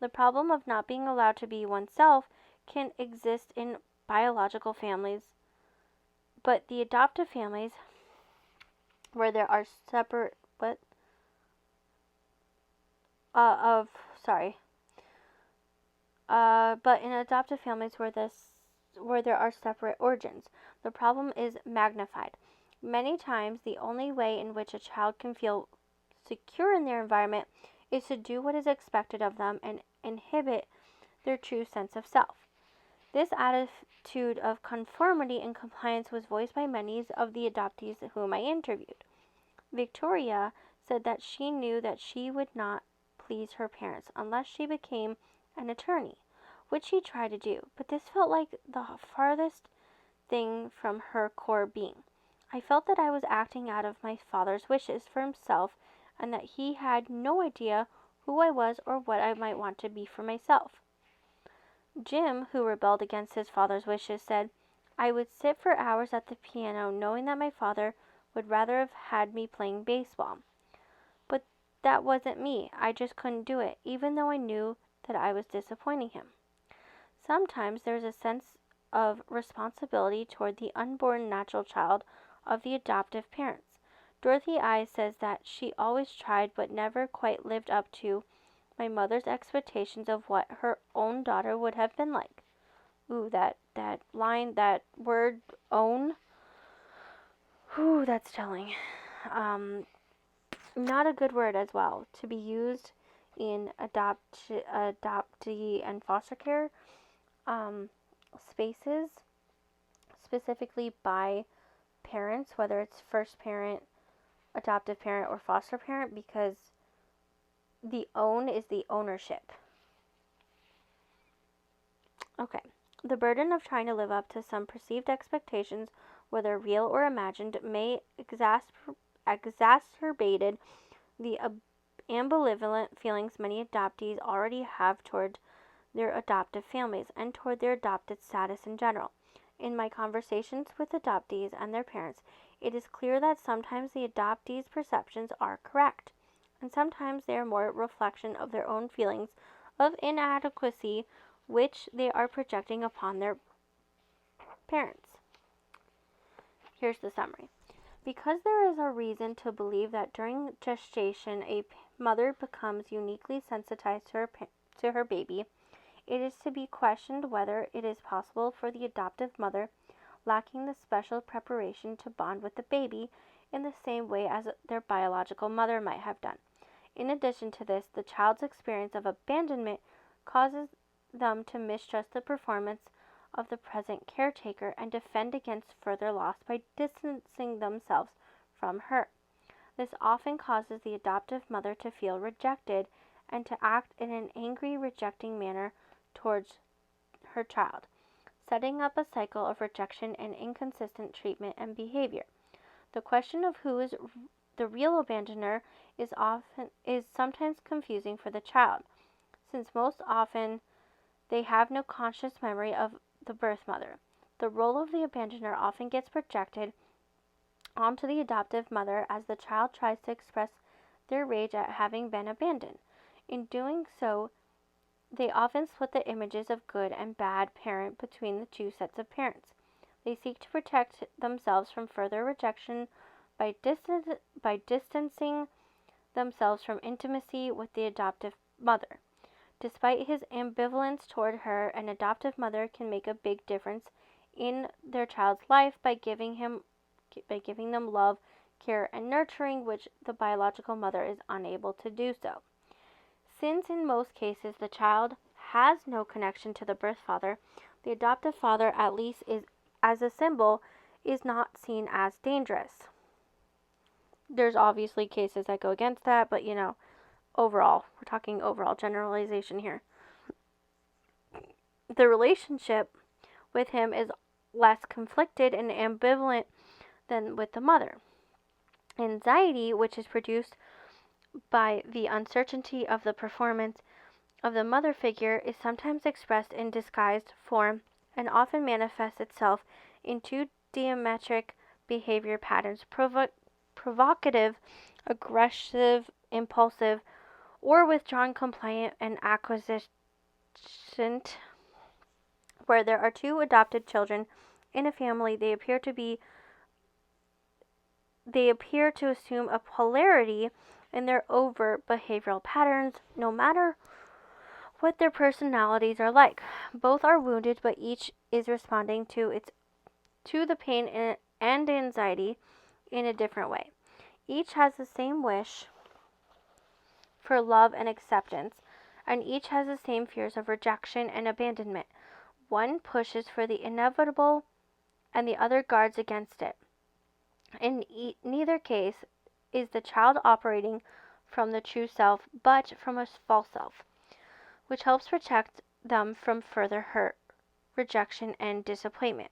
The problem of not being allowed to be oneself can exist in biological families, but the adoptive families where there are separate but in adoptive families where there are separate origins, the problem is magnified. Many times, the only way in which a child can feel secure in their environment is to do what is expected of them and inhibit their true sense of self. This attitude of conformity and compliance was voiced by many of the adoptees whom I interviewed. Victoria said that she knew that she would not please her parents unless she became an attorney, which she tried to do, but this felt like the farthest thing from her core being. I felt that I was acting out of my father's wishes for himself and that he had no idea who I was or what I might want to be for myself. Jim, who rebelled against his father's wishes, said, I would sit for hours at the piano knowing that my father would rather have had me playing baseball. But that wasn't me. I just couldn't do it, even though I knew that I was disappointing him. Sometimes there's a sense of responsibility toward the unborn natural child of the adoptive parents. Dorothy I says that she always tried but never quite lived up to my mother's expectations of what her own daughter would have been like. Ooh, that line, that word, own. Ooh, that's telling. Not a good word as well to be used in adoptee and foster care spaces, specifically by parents, whether it's first parent, adoptive parent, or foster parent, because the own is the ownership. Okay. The burden of trying to live up to some perceived expectations, whether real or imagined, may exacerbated the ambivalent feelings many adoptees already have toward their adoptive families and toward their adopted status in general. In my conversations with adoptees and their parents, it is clear that sometimes the adoptees' perceptions are correct, and sometimes they are more a reflection of their own feelings of inadequacy which they are projecting upon their parents. Here's the summary. Because there is a reason to believe that during gestation a mother becomes uniquely sensitized to her baby, it is to be questioned whether it is possible for the adoptive mother, lacking the special preparation to bond with the baby in the same way as their biological mother might have done. In addition to this, the child's experience of abandonment causes them to mistrust the performance of the present caretaker and defend against further loss by distancing themselves from her. This often causes the adoptive mother to feel rejected and to act in an angry, rejecting manner towards her child, setting up a cycle of rejection and inconsistent treatment and behavior. The question of who is the real abandoner is sometimes confusing for the child, since most often they have no conscious memory of the birth mother. The role of the abandoner often gets projected onto the adoptive mother as the child tries to express their rage at having been abandoned. In doing so, they often split the images of good and bad parent between the two sets of parents. They seek to protect themselves from further rejection by distancing themselves from intimacy with the adoptive mother. Despite his ambivalence toward her, an adoptive mother can make a big difference in their child's life by giving them love, care, and nurturing, which the biological mother is unable to do so. Since in most cases the child has no connection to the birth father, the adoptive father, at least as a symbol, is not seen as dangerous. There's obviously cases that go against that, but overall, we're talking overall generalization here. The relationship with him is less conflicted and ambivalent than with the mother. Anxiety, which is produced by the uncertainty of the performance of the mother figure, is sometimes expressed in disguised form and often manifests itself in two diametric behavior patterns: provocative, aggressive, impulsive, or withdrawn, compliant, and acquiescent, where there are two adopted children in a family. They appear to assume a polarity in their overt behavioral patterns, no matter what their personalities are like. Both are wounded, but each is responding to the pain and anxiety in a different way. Each has the same wish for love and acceptance, and each has the same fears of rejection and abandonment. One pushes for the inevitable, and the other guards against it. In neither case is the child operating from the true self, but from a false self, which helps protect them from further hurt, rejection, and disappointment.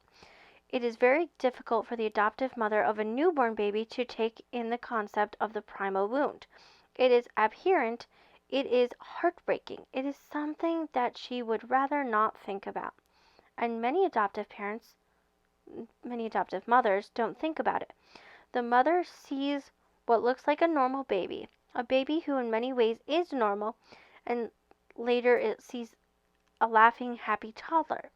It is very difficult for the adoptive mother of a newborn baby to take in the concept of the primal wound. It is abhorrent. It is heartbreaking. It is something that she would rather not think about. And many adoptive mothers don't think about it. The mother sees what looks like a normal baby, a baby who in many ways is normal, and later it sees a laughing, happy toddler.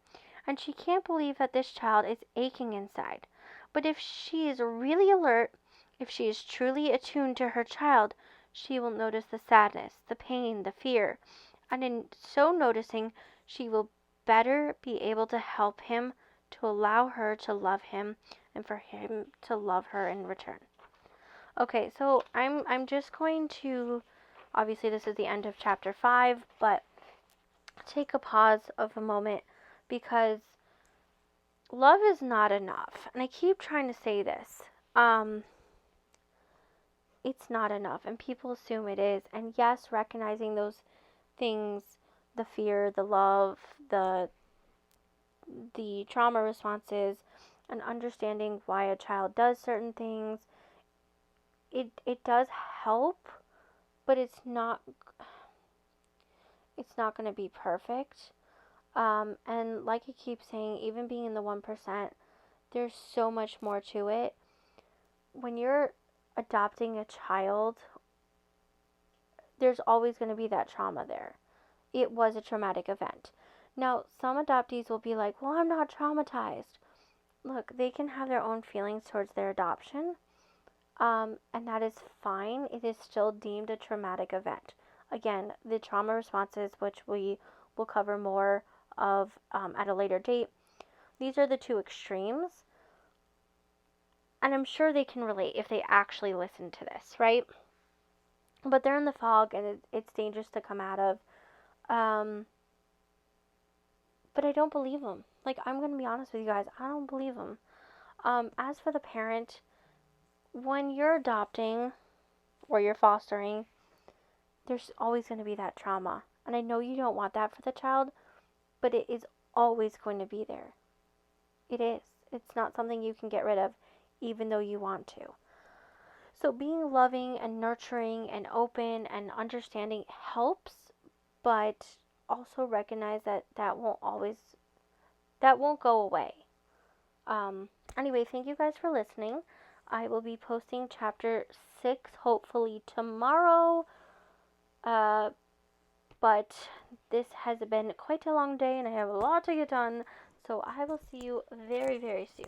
And she can't believe that this child is aching inside. But if she is really alert, if she is truly attuned to her child, she will notice the sadness, the pain, the fear, and in so noticing, she will better be able to help him, to allow her to love him, and for him to love her in return. Okay, so I'm just going to, obviously this is the end of chapter 5, but take a pause of a moment, because love is not enough. And I keep trying to say this. It's not enough, and people assume it is. And yes, recognizing those things, the fear, the love, the trauma responses, and understanding why a child does certain things, it does help, but it's not going to be perfect. And like I keep saying, even being in the 1%, there's so much more to it. When you're adopting a child, there's always going to be that trauma there. It was a traumatic event. Now, some adoptees will be like, well, I'm not traumatized. Look, they can have their own feelings towards their adoption, and that is fine. It is still deemed a traumatic event. Again, the trauma responses, which we will cover more of at a later date, these are the two extremes. And I'm sure they can relate if they actually listen to this, right? But they're in the fog, and it's dangerous to come out of. But I don't believe them. Like, I'm going to be honest with you guys. I don't believe them. As for the parent, when you're adopting or you're fostering, there's always going to be that trauma. And I know you don't want that for the child, but it is always going to be there. It is. It's not something you can get rid of, even though you want to. So being loving and nurturing and open and understanding helps, but also recognize that that won't go away. Anyway, thank you guys for listening. I will be posting chapter 6 hopefully tomorrow. But this has been quite a long day and I have a lot to get done. So I will see you very, very soon.